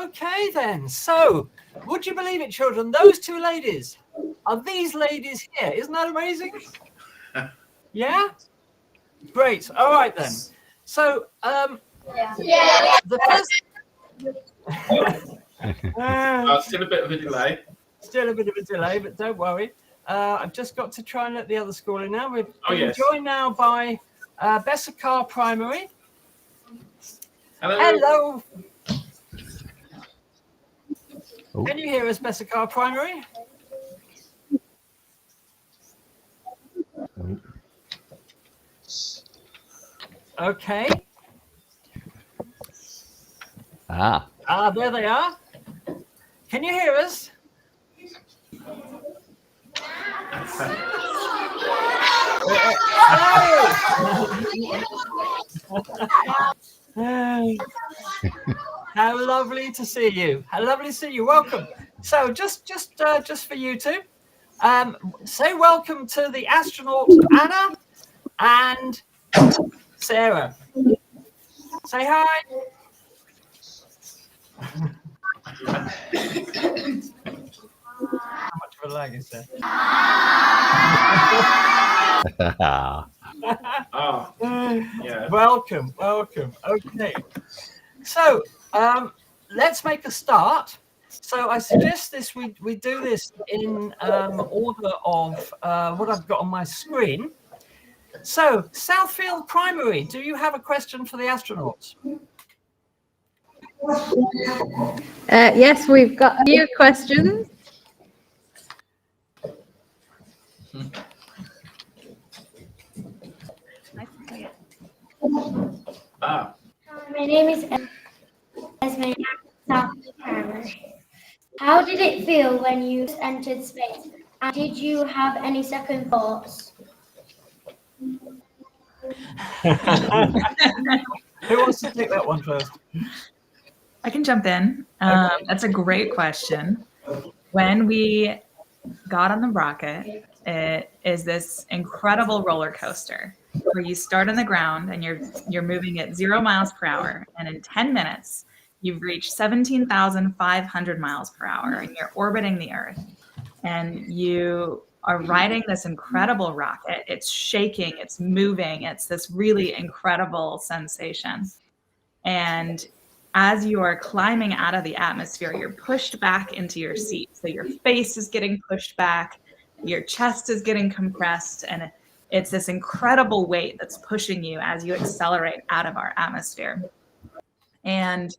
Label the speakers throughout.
Speaker 1: Okay then, so would you believe it, children? Those two ladies are these ladies here. Isn't that amazing? Yeah? Great. All right then. So the first
Speaker 2: still a bit of a delay.
Speaker 1: Still a bit of a delay, but don't worry. I've just got to try and let the other school in now. We're joined now by Bessacar Primary.
Speaker 2: Hello.
Speaker 1: Hello. Oh. Can you hear us, Bessacar Primary? Oh. Okay. There they are. Can you hear us? How lovely to see you. How lovely to see you. Welcome. So just for you two, say welcome to the astronauts Anna and Sarah. Say hi. How much of a lag is there? Yeah. Welcome. Okay. So let's make a start. So I suggest we do this in order of what I've got on my screen. So Southfield Primary, do you have a question for the astronauts?
Speaker 3: Yes, we've got a few questions.
Speaker 4: My name is Esme Primary. How did it feel when you entered space? And did you have any second thoughts?
Speaker 1: Who wants to take that one first?
Speaker 5: I can jump in. That's a great question. When we got on the rocket, it is this incredible roller coaster where you start on the ground and you're moving at 0 miles per hour, and in 10 minutes you've reached 17,500 miles per hour and you're orbiting the Earth, and you are riding this incredible rocket. It's shaking, it's moving, it's this really incredible sensation. And as you are climbing out of the atmosphere, you're pushed back into your seat. So your face is getting pushed back, your chest is getting compressed, and it's this incredible weight that's pushing you as you accelerate out of our atmosphere. And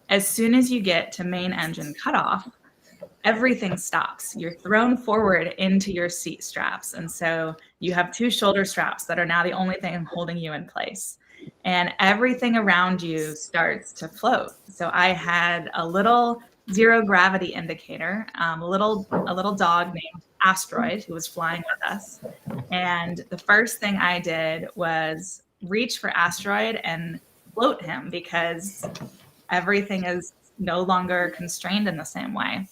Speaker 5: as soon as you get to main engine cutoff, everything stops. You're thrown forward into your seat straps. And so you have 2 shoulder straps that are now the only thing holding you in place. And everything around you starts to float. So I had a little zero gravity indicator, a little dog named Asteroid who was flying with us. And the first thing I did was reach for Asteroid and float him, because everything is no longer constrained in the same way.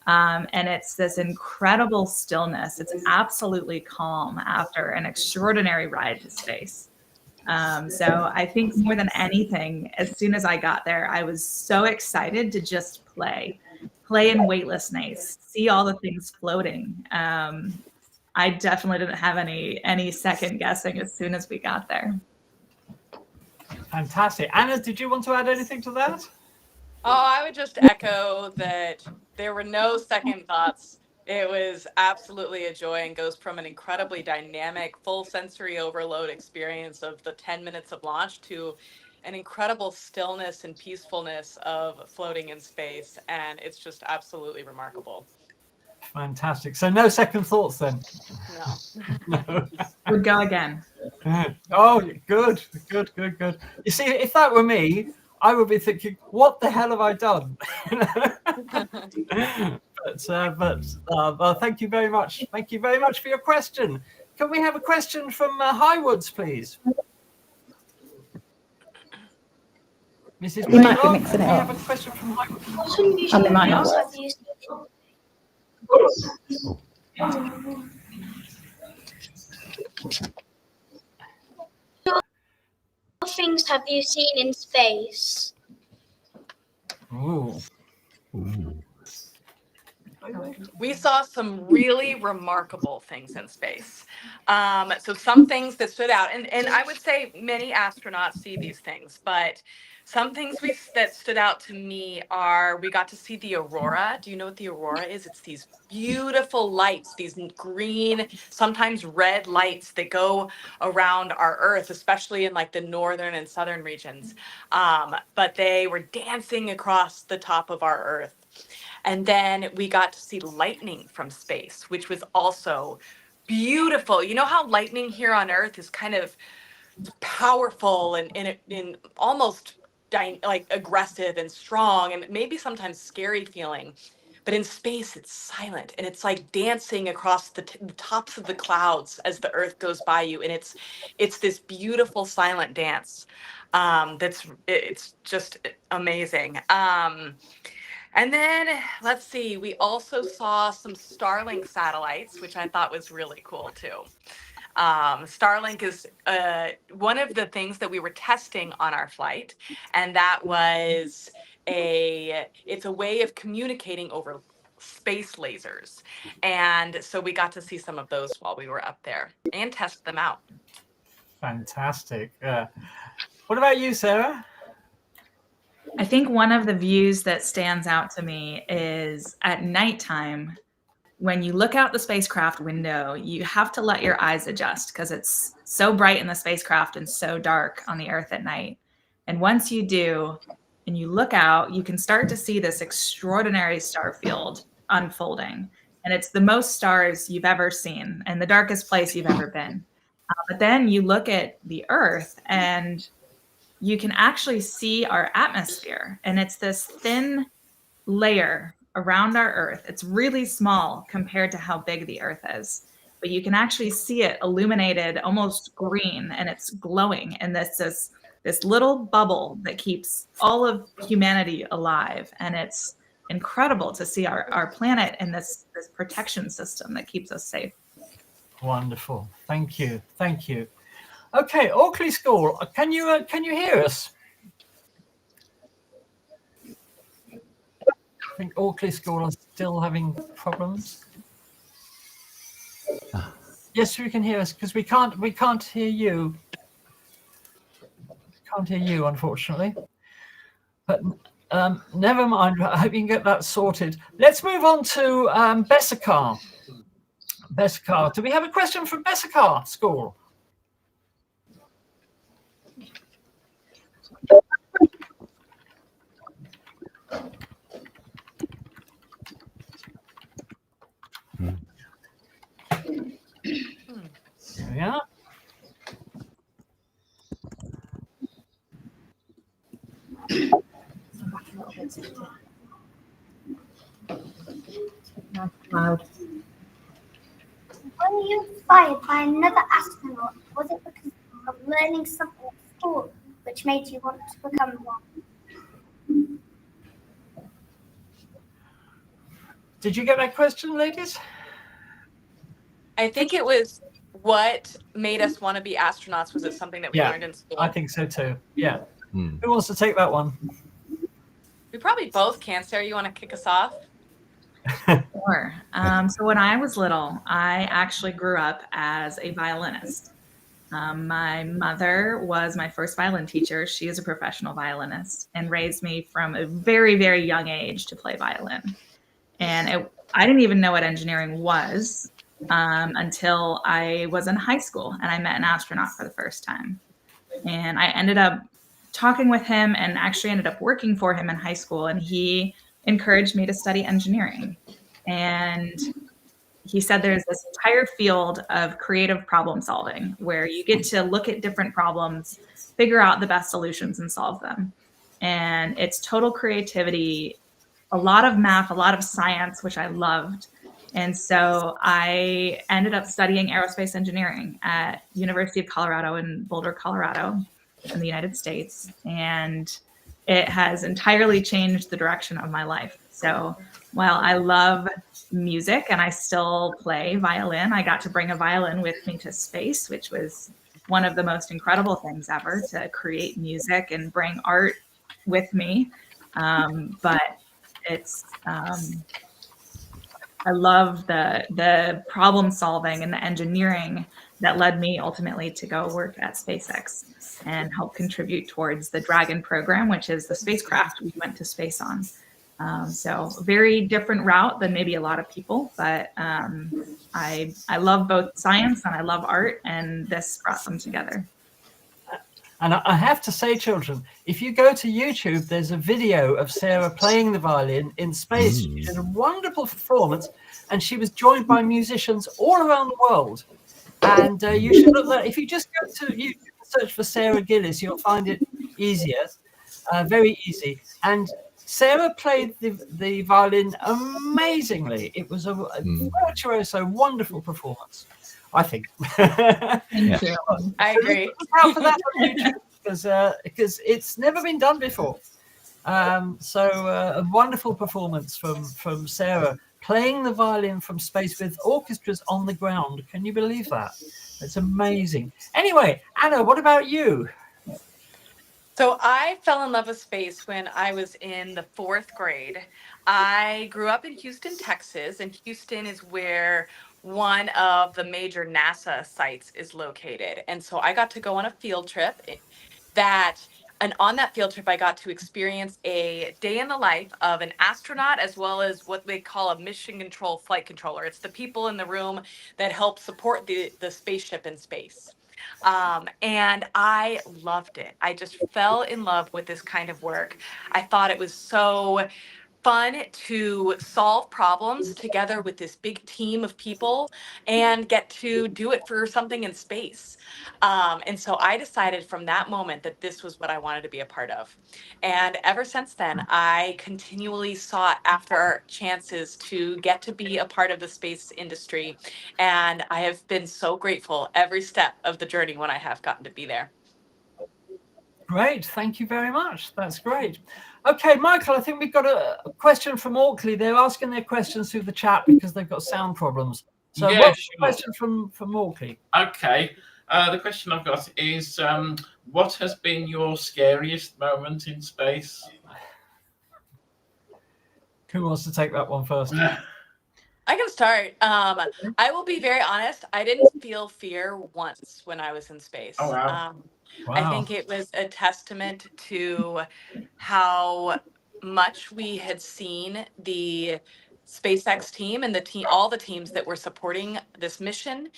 Speaker 5: And it's this incredible stillness. It's absolutely calm after an extraordinary ride to space. So I think more than anything, as soon as I got there, I was so excited to just play in weightlessness, see all the things floating. I definitely didn't have any second guessing as soon as we got there.
Speaker 1: Fantastic. Anna, did you want to add anything to that?
Speaker 6: Oh, I would just echo that there were no second thoughts. It was absolutely a joy and goes from an incredibly dynamic, full sensory overload experience of the 10 minutes of launch to an incredible stillness and peacefulness of floating in space. And it's just absolutely remarkable.
Speaker 1: Fantastic. So no second thoughts then?
Speaker 6: No.
Speaker 5: Would go again.
Speaker 1: Oh, good. You see, if that were me, I would be thinking, what the hell have I done? But thank you very much. Thank you very much for your question. Can we have a question from Highwoods, please? Mrs.
Speaker 7: You might be
Speaker 1: Baylor,
Speaker 7: mixing
Speaker 1: can
Speaker 7: it
Speaker 1: we
Speaker 7: up.
Speaker 1: have a question from Highwoods?
Speaker 4: What unusual
Speaker 7: And they might not
Speaker 4: things
Speaker 7: work.
Speaker 4: have you What things have you seen in space?
Speaker 1: Ooh.
Speaker 6: We saw some really remarkable things in space. So some things that stood out, and I would say many astronauts see these things, but some things that stood out to me are, we got to see the aurora. Do you know what the aurora is? It's these beautiful lights, these green, sometimes red lights that go around our Earth, especially in like the northern and southern regions. But they were dancing across the top of our Earth. And then we got to see lightning from space, which was also beautiful. You know how lightning here on Earth is kind of powerful and in almost like aggressive and strong and maybe sometimes scary feeling. But in space, it's silent and it's like dancing across the tops of the clouds as the Earth goes by you. And it's this beautiful silent dance. It's just amazing. And then let's see, we also saw some Starlink satellites, which I thought was really cool too. Starlink is one of the things that we were testing on our flight, and that was it's a way of communicating over space lasers. And so we got to see some of those while we were up there and test them out.
Speaker 1: Fantastic. What about you, Sarah?
Speaker 5: I think one of the views that stands out to me is at nighttime. When you look out the spacecraft window, you have to let your eyes adjust because it's so bright in the spacecraft and so dark on the Earth at night. And once you do, and you look out, you can start to see this extraordinary star field unfolding. And it's the most stars you've ever seen and the darkest place you've ever been. But then you look at the Earth and you can actually see our atmosphere. And it's this thin layer around our Earth. It's really small compared to how big the Earth is, but you can actually see it illuminated almost green, and it's glowing. And this little bubble that keeps all of humanity alive. And it's incredible to see our planet and this protection system that keeps us safe.
Speaker 1: Wonderful. Thank you. Okay, Oakley School, can you hear us? I think Oakley School are still having problems. Yes, we can hear us because we can't hear you. Can't hear you, unfortunately. But never mind. I hope you can get that sorted. Let's move on to Bessecar. Bessecar, do we have a question from Bessecar School? Yeah.
Speaker 3: Loud.
Speaker 4: Were you inspired by another astronaut? Was it because of learning something at school which made you want to become one?
Speaker 1: Did you get that question, ladies?
Speaker 6: I think it was what made us want to be astronauts. Was it something that we
Speaker 1: Yeah,
Speaker 6: learned in school?
Speaker 1: I think so too. Yeah. Who wants to take that one?
Speaker 6: We probably both can. Sarah, you want to kick us off?
Speaker 5: Sure. So when I was little, I actually grew up as a violinist. My mother was my first violin teacher. She is a professional violinist and raised me from a very, very young age to play violin. And I didn't even know what engineering was until I was in high school and I met an astronaut for the first time. And I ended up talking with him and actually ended up working for him in high school. And he encouraged me to study engineering. And he said there's this entire field of creative problem solving where you get to look at different problems, figure out the best solutions and solve them. And it's total creativity, a lot of math, a lot of science, which I loved. And so I ended up studying aerospace engineering at University of Colorado in Boulder, Colorado in the United States. And it has entirely changed the direction of my life. So while I love music and I still play violin, I got to bring a violin with me to space, which was one of the most incredible things ever, to create music and bring art with me. But it's I love the problem solving and the engineering that led me ultimately to go work at SpaceX and help contribute towards the Dragon program, which is the spacecraft we went to space on. So very different route than maybe a lot of people, but I love both science and I love art, and this brought them together.
Speaker 1: And I have to say, children, if you go to YouTube, there's a video of Sarah playing the violin in space. She did a wonderful performance, and she was joined by musicians all around the world. And you should look that. If you just go to YouTube and search for Sarah Gillis, you'll find it easier, very easy. And Sarah played the violin amazingly. It was a virtuoso, wonderful performance, I think.
Speaker 5: Thank you.
Speaker 6: I agree.
Speaker 1: Look out for that on YouTube because it's never been done before. So a wonderful performance from Sarah playing the violin from space with orchestras on the ground. Can you believe that? It's amazing. Anyway, Anna, what about you?
Speaker 6: So I fell in love with space when I was in the 4th grade. I grew up in Houston, Texas, and Houston is where one of the major NASA sites is located. And so I got to go on a field trip and on that field trip, I got to experience a day in the life of an astronaut, as well as what they call a mission control flight controller. It's the people in the room that help support the spaceship in space. And I loved it. I just fell in love with this kind of work. I thought it was so fun to solve problems together with this big team of people and get to do it for something in space. And so I decided from that moment that this was what I wanted to be a part of. And ever since then, I continually sought after chances to get to be a part of the space industry. And I have been so grateful every step of the journey when I have gotten to be there.
Speaker 1: Great. Thank you very much. That's great. Okay, Michael, I think we've got a question from Auckley. They're asking their questions through the chat because they've got sound problems. So
Speaker 2: Yeah,
Speaker 1: what's
Speaker 2: sure.
Speaker 1: the question from Auckley?
Speaker 2: Okay. The question I've got is, what has been your scariest moment in space?
Speaker 1: Who wants to take that one first?
Speaker 6: I can start. I will be very honest. I didn't feel fear once when I was in space.
Speaker 2: Oh, wow.
Speaker 6: I think it was a testament to how much we had seen the SpaceX team and all the teams that were supporting this mission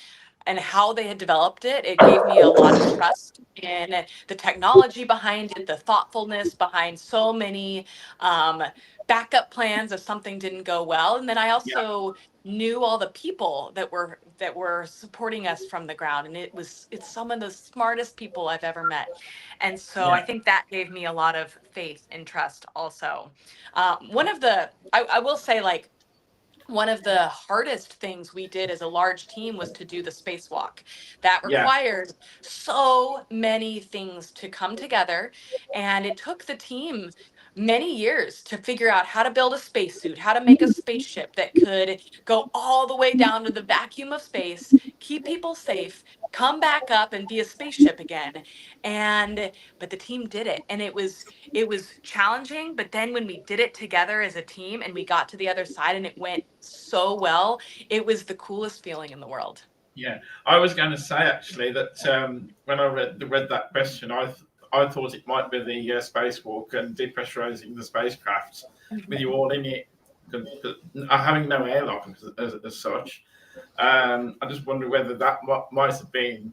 Speaker 6: and how they had developed it. It gave me a lot of trust in the technology behind it, the thoughtfulness behind so many backup plans if something didn't go well. And then I also knew all the people that were supporting us from the ground, and it's some of the smartest people I've ever met. And so I think that gave me a lot of faith and trust also. I will say, like, one of the hardest things we did as a large team was to do the spacewalk. That required so many things to come together. And it took the team many years to figure out how to build a spacesuit, how to make a spaceship that could go all the way down to the vacuum of space, keep people safe, come back up and be a spaceship again. But the team did it. And it was challenging, but then when we did it together as a team and we got to the other side and it went so well, it was the coolest feeling in the world.
Speaker 2: Yeah, I was going to say actually that when I read that question, I thought it might be the spacewalk and depressurizing the spacecraft with you all in it, having no airlock as such. I just wonder whether that might have been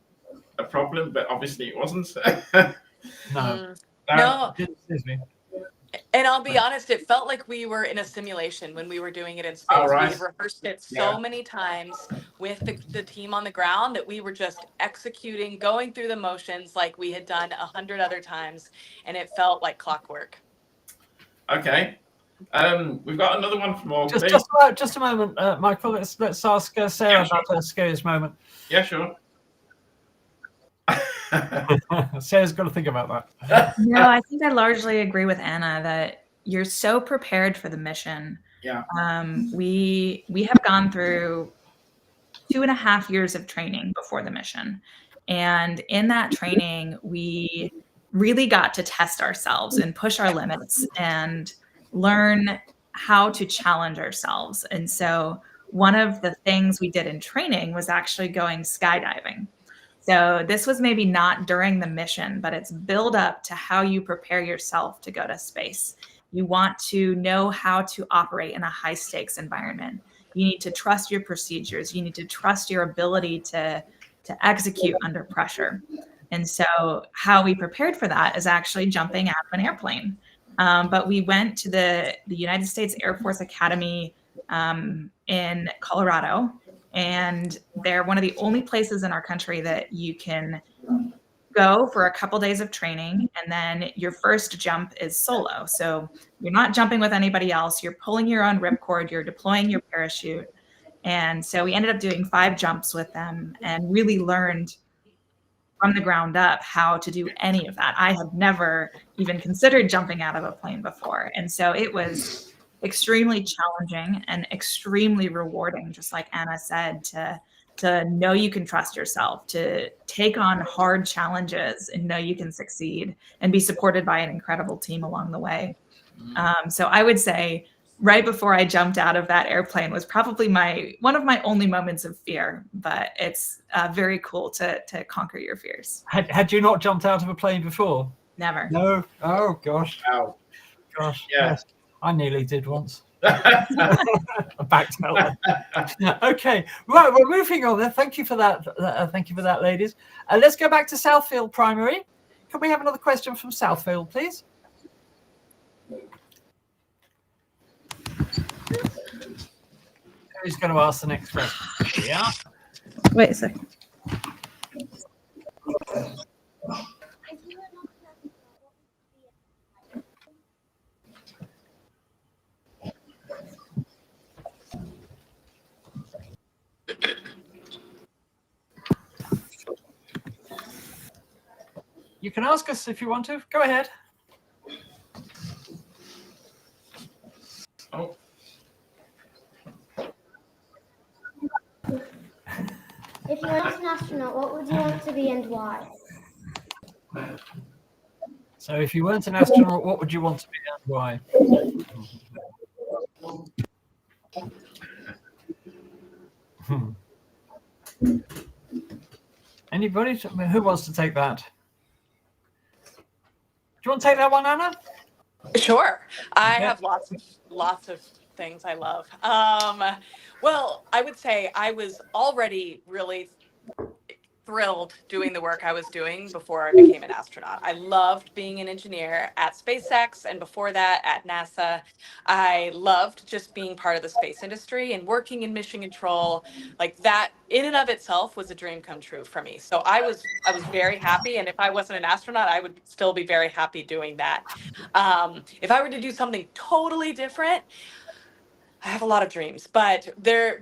Speaker 2: a problem, but obviously it wasn't.
Speaker 1: No.
Speaker 6: No.
Speaker 1: Excuse me.
Speaker 6: And I'll be honest, it felt like we were in a simulation when we were doing it in space.
Speaker 2: Oh, right.
Speaker 6: We rehearsed it so many times with the team on the ground that we were just executing, going through the motions like we had done 100 other times, and it felt like clockwork.
Speaker 2: Okay. We've got another one from Aubrey.
Speaker 1: Just a moment, Michael. Let's ask Sarah about her scariest moment.
Speaker 2: Yeah, sure.
Speaker 1: Sarah's got to think about that.
Speaker 5: No, I think I largely agree with Anna that you're so prepared for the mission.
Speaker 2: Yeah.
Speaker 5: We have gone through 2.5 years of training before the mission. And in that training, we really got to test ourselves and push our limits and learn how to challenge ourselves. And so one of the things we did in training was actually going skydiving. So this was maybe not during the mission, but it's build up to how you prepare yourself to go to space. You want to know how to operate in a high stakes environment. You need to trust your procedures. You need to trust your ability to execute under pressure. And so how we prepared for that is actually jumping out of an airplane. But we went to the United States Air Force Academy in Colorado. And they're one of the only places in our country that you can go for a couple days of training. And then your first jump is solo. So you're not jumping with anybody else. You're pulling your own ripcord. You're deploying your parachute. And so we ended up doing 5 jumps with them and really learned from the ground up how to do any of that. I had never even considered jumping out of a plane before. And so it was extremely challenging and extremely rewarding, just like Anna said, to know you can trust yourself, to take on hard challenges and know you can succeed and be supported by an incredible team along the way. So I would say right before I jumped out of that airplane was probably one of my only moments of fear, but it's very cool to conquer your fears.
Speaker 1: Had you not jumped out of a plane before?
Speaker 5: Never.
Speaker 1: No. Oh gosh.
Speaker 2: Wow.
Speaker 1: Gosh.
Speaker 2: Yeah.
Speaker 1: Yes. I nearly did once. I backed out. Okay, right. We're moving on. Then. Thank you for that. Thank you for that, ladies. Let's go back to Southfield Primary. Can we have another question from Southfield, please? Who's going to ask the next question? Yeah.
Speaker 3: Wait a second.
Speaker 1: You can ask us if you want to. Go ahead.
Speaker 2: Oh.
Speaker 4: If you weren't an astronaut, what would you want to be and why?
Speaker 1: So if you weren't an astronaut, what would you want to be and why? Anybody? Who wants to take that? Do you want to take that one, Anna?
Speaker 6: Sure. I have lots of things I love. Well, I would say I was already really thrilled doing the work I was doing before I became an astronaut. I loved being an engineer at SpaceX, and before that at NASA. I loved just being part of the space industry and working in mission control. Like that in and of itself was a dream come true for me. So I was very happy, and if I wasn't an astronaut, I would still be very happy doing that. If I were to do something totally different, I have a lot of dreams, but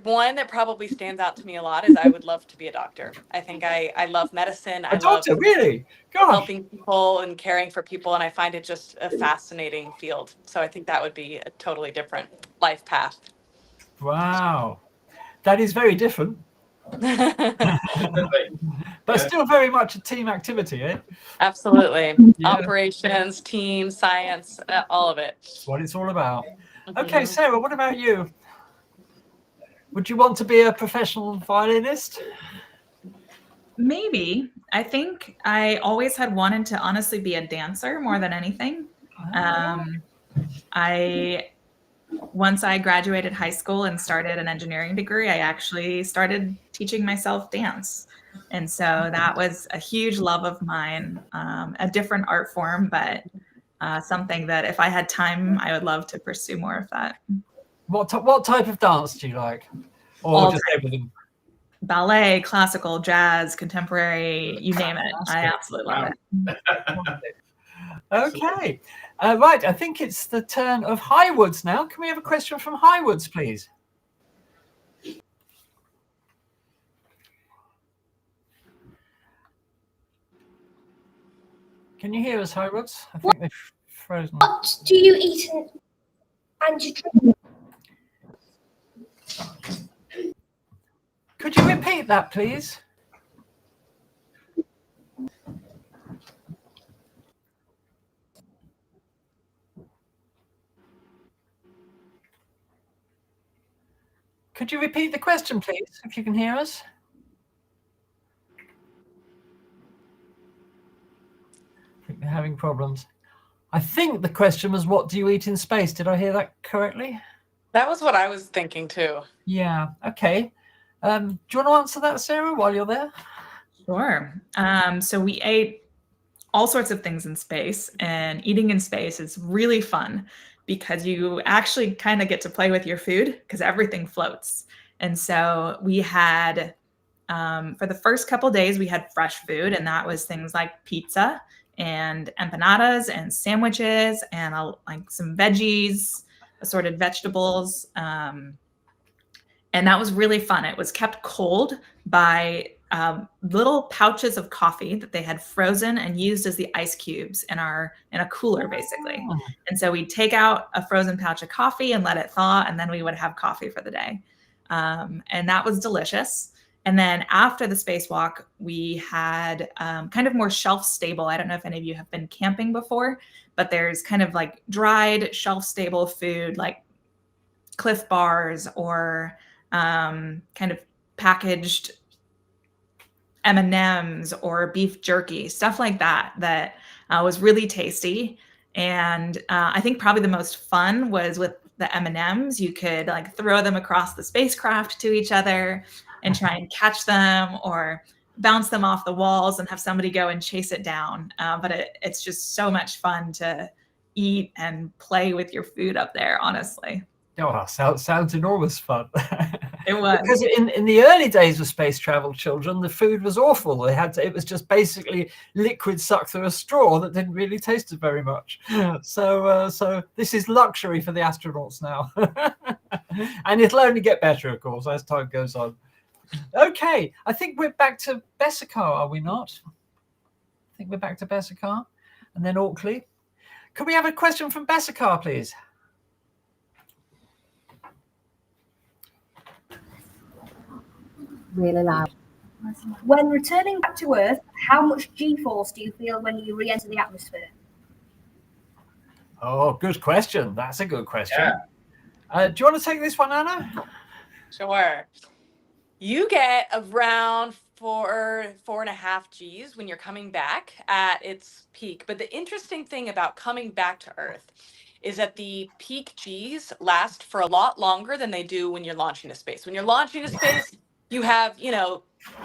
Speaker 6: one that probably stands out to me a lot is I would love to be a doctor. I think I love medicine. I
Speaker 1: A doctor,
Speaker 6: love
Speaker 1: really? Gosh.
Speaker 6: helping people and caring for people, and I find it just a fascinating field. So I think that would be a totally different life path.
Speaker 1: Wow. That is very different. But still very much a team activity, eh?
Speaker 6: Absolutely.
Speaker 1: Yeah.
Speaker 6: Operations, team, science, all of it.
Speaker 1: That's what it's all about. Okay, Sarah, what about you? Would you want to be a professional violinist?
Speaker 5: Maybe. I think I always had wanted to honestly be a dancer more than anything. Once I graduated high school and started an engineering degree, I actually started teaching myself dance. And so that was a huge love of mine, a different art form, but something that if I had time, I would love to pursue more of that.
Speaker 1: What type of dance do you like? Or
Speaker 5: All
Speaker 1: just
Speaker 5: types.
Speaker 1: everything?
Speaker 5: Ballet, classical, jazz, contemporary, you name it. I absolutely love it.
Speaker 1: Okay. Right, I think it's the turn of Highwoods now. Can we have a question from Highwoods, please? Can you hear us, Highwoods? I think they've frozen.
Speaker 4: What do you eat and you drink?
Speaker 1: Could you repeat that, please? Could you repeat the question, please, if you can hear us? I think they're having problems. I think the question was, what do you eat in space? Did I hear that correctly?
Speaker 6: That was what I was thinking too.
Speaker 1: Yeah, okay. Do you want to answer that, Sarah, while you're there?
Speaker 5: Sure. So we ate all sorts of things in space, and eating in space is really fun because you actually kind of get to play with your food because everything floats. And so we had, for the first couple of days, we had fresh food, and that was things like pizza and empanadas and sandwiches and like some veggies, assorted vegetables. And that was really fun. It was kept cold by little pouches of coffee that they had frozen and used as the ice cubes in a cooler, basically. And so we'd take out a frozen pouch of coffee and let it thaw, and then we would have coffee for the day. And that was delicious. And then after the spacewalk, we had kind of more shelf stable. I don't know if any of you have been camping before, but there's kind of like dried shelf stable food like Cliff Bars or kind of packaged M&Ms or beef jerky, stuff like that, that was really tasty. And I think probably the most fun was with the M&Ms. You could like throw them across the spacecraft to each other and try and catch them or bounce them off the walls and have somebody go and chase it down. But it's just so much fun to eat and play with your food up there, honestly.
Speaker 1: Oh, sounds enormous fun.
Speaker 5: It was.
Speaker 1: Because in the early days of space travel, children, the food was awful. It was just liquid sucked through a straw that didn't really taste very much. So this is luxury for the astronauts now. And it'll only get better, of course, as time goes on. Okay, I think we're back to Bessecar, are we not? I think we're back to Bessecar and then Auckley. Could we have a question from Bessecar, please?
Speaker 7: Really loud. When returning back to Earth, how much G-force do you feel when you re-enter the atmosphere?
Speaker 1: Oh, good question. That's a good question. Yeah. Do you want to take this one, Anna?
Speaker 6: Sure. You get around 4.5 Gs when you're coming back at its peak. But the interesting thing about coming back to Earth is that the peak Gs last for a lot longer than they do when you're launching to space. When you're launching to space, you have,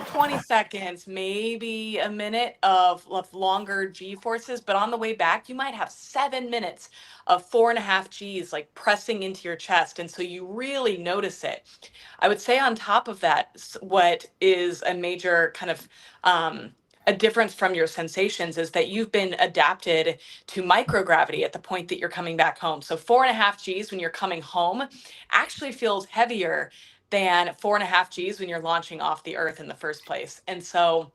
Speaker 6: 20 seconds, maybe a minute of longer G forces, but on the way back, you might have 7 minutes of 4.5 Gs like pressing into your chest. And so you really notice it. I would say on top of that, what is a major kind of a difference from your sensations is that you've been adapted to microgravity at the point that you're coming back home. So 4.5 Gs when you're coming home actually feels heavier than 4.5 Gs when you're launching off the Earth in the first place. And so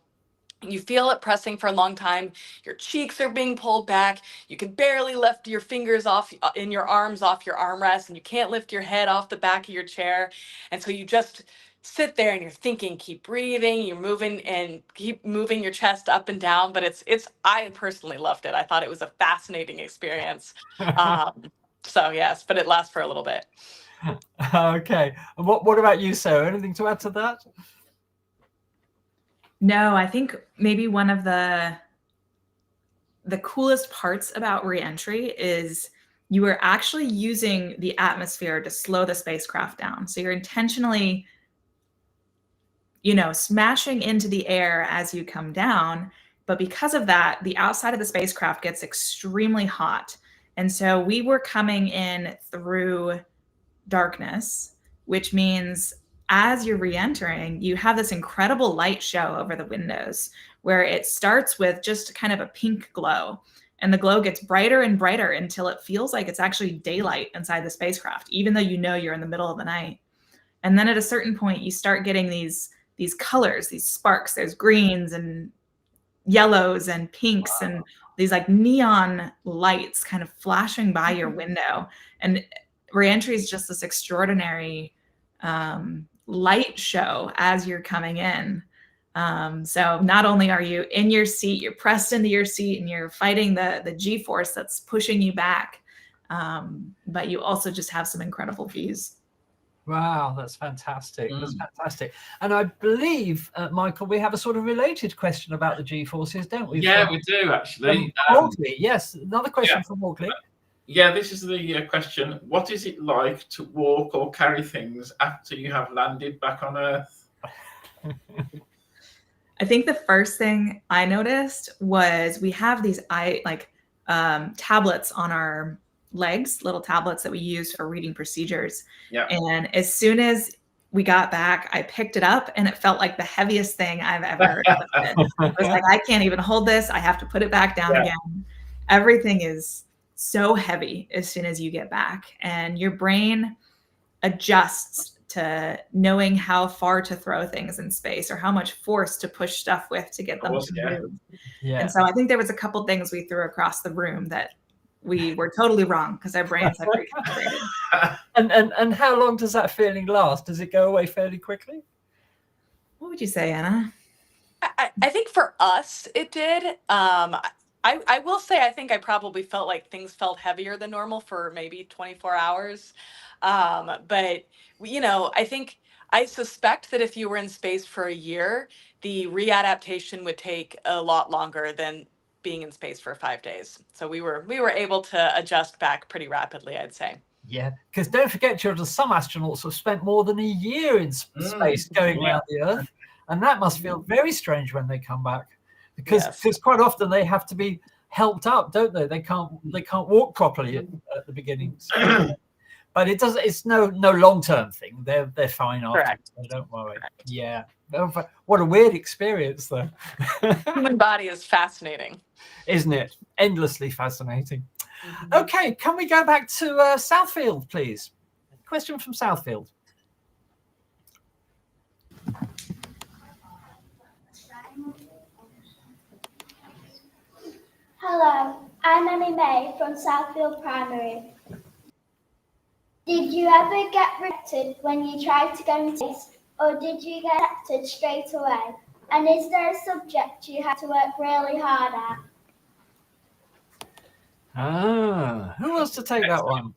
Speaker 6: you feel it pressing for a long time. Your cheeks are being pulled back. You can barely lift your fingers off in your arms off your armrest, and you can't lift your head off the back of your chair. And so you just sit there and you're thinking, keep breathing, you're moving and keep moving your chest up and down. But I personally loved it. I thought it was a fascinating experience. So yes, but it lasts for a little bit.
Speaker 1: Okay. And what about you, Sarah? Anything to add to that?
Speaker 5: No, I think maybe one of the coolest parts about reentry is you are actually using the atmosphere to slow the spacecraft down. So you're intentionally, smashing into the air as you come down. But because of that, the outside of the spacecraft gets extremely hot. And so we were coming in through darkness, which means as you're re-entering, you have this incredible light show over the windows where it starts with just kind of a pink glow. And the glow gets brighter and brighter until it feels like it's actually daylight inside the spacecraft, even though you're in the middle of the night. And then at a certain point, you start getting these colors, these sparks. There's greens and yellows and pinks and these like neon lights kind of flashing by your window. And reentry is just this extraordinary light show as you're coming in. So not only are you in your seat, you're pressed into your seat and you're fighting the G-force that's pushing you back, but you also just have some incredible views.
Speaker 1: Wow, that's fantastic. That's fantastic. And I believe, Michael, we have a sort of related question about the G-forces, don't we?
Speaker 2: Yeah, we do actually.
Speaker 1: Walkley, yes, another question from Walkley.
Speaker 2: Yeah, this is the question. What is it like to walk or carry things after you have landed back on Earth?
Speaker 5: I think the first thing I noticed was we have these tablets on our legs, little tablets that we use for reading procedures.
Speaker 2: Yeah.
Speaker 5: And as soon as we got back, I picked it up and it felt like the heaviest thing I've ever lifted. I was like, I can't even hold this. I have to put it back down again. Everything is so heavy as soon as you get back, and your brain adjusts to knowing how far to throw things in space or how much force to push stuff with to get them to move. Yeah. And so I think there was a couple things we threw across the room that we were totally wrong because our brains had recalibrated.
Speaker 1: And how long does that feeling last? Does it go away fairly quickly?
Speaker 5: What would you say, Anna?
Speaker 6: I think for us it did. I will say I think I probably felt like things felt heavier than normal for maybe 24 hours. But I suspect that if you were in space for a year, the readaptation would take a lot longer than being in space for 5 days. So we were able to adjust back pretty rapidly, I'd say.
Speaker 1: Yeah, because don't forget, children, some astronauts have spent more than a year in space going around the Earth, and that must feel very strange when they come back, because quite often they have to be helped up, don't they? They can't walk properly at the beginning. So, but it's no long-term thing. They're fine after.
Speaker 6: Correct.
Speaker 1: So don't worry. Correct. Yeah. What a weird experience, though.
Speaker 6: Human body is fascinating,
Speaker 1: isn't it? Endlessly fascinating. Mm-hmm. Okay, can we go back to Southfield, please? Question from Southfield.
Speaker 4: Hello, I'm Anna May from Southfield Primary. Did you ever get rejected when you tried to go into space, or did you get accepted straight away? And is there a subject you had to work really hard at?
Speaker 1: Who wants to take that one?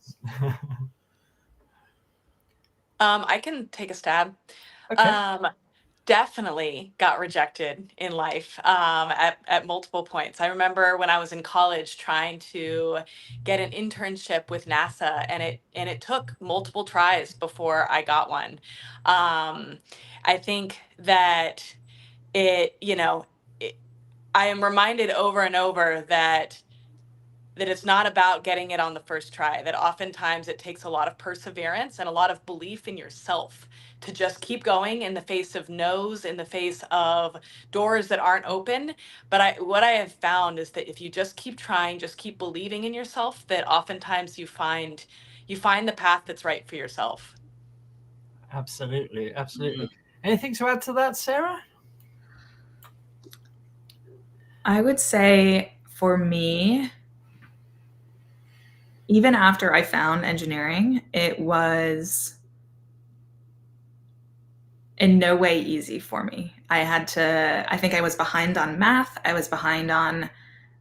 Speaker 6: I can take a stab.
Speaker 1: Okay.
Speaker 6: definitely got rejected in life at multiple points. I remember when I was in college trying to get an internship with NASA, and it took multiple tries before I got one. I think that it, you know, I am reminded over and over that it's not about getting it on the first try, that oftentimes it takes a lot of perseverance and a lot of belief in yourself to just keep going in the face of no's, in the face of doors that aren't open. But what I have found is that if you just keep trying, just keep believing in yourself, that oftentimes you find the path that's right for yourself.
Speaker 1: Absolutely, absolutely. Anything to add to that, Sarah?
Speaker 5: I would say for me, even after I found engineering, it was in no way easy for me. I think I was behind on math. I was behind on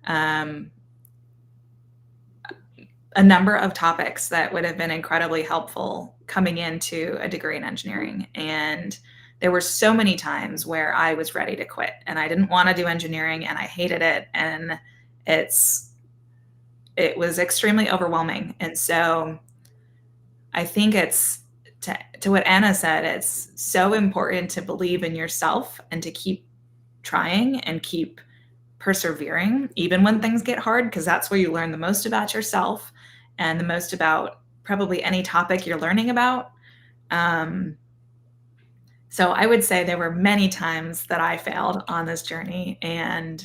Speaker 5: a number of topics that would have been incredibly helpful coming into a degree in engineering. And there were so many times where I was ready to quit and I didn't want to do engineering and I hated it. And it was extremely overwhelming. And so I think it's to what Anna said, it's so important to believe in yourself and to keep trying and keep persevering, even when things get hard, because that's where you learn the most about yourself and the most about probably any topic you're learning about. So I would say there were many times that I failed on this journey, and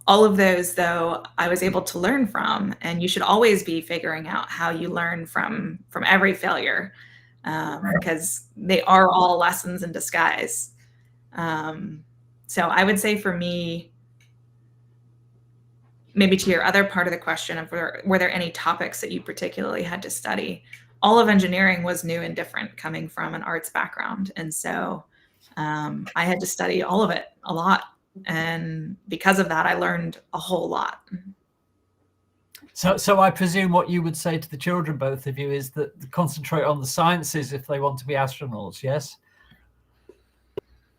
Speaker 5: all of those, though, I was able to learn from. And you should always be figuring out how you learn from every failure, because they are all lessons in disguise. So I would say for me, maybe to your other part of the question of were there any topics that you particularly had to study? All of engineering was new and different coming from an arts background. And so I had to study all of it a lot. And because of that, I learned a whole lot.
Speaker 1: So I presume what you would say to the children, both of you, is that concentrate on the sciences if they want to be astronauts, yes?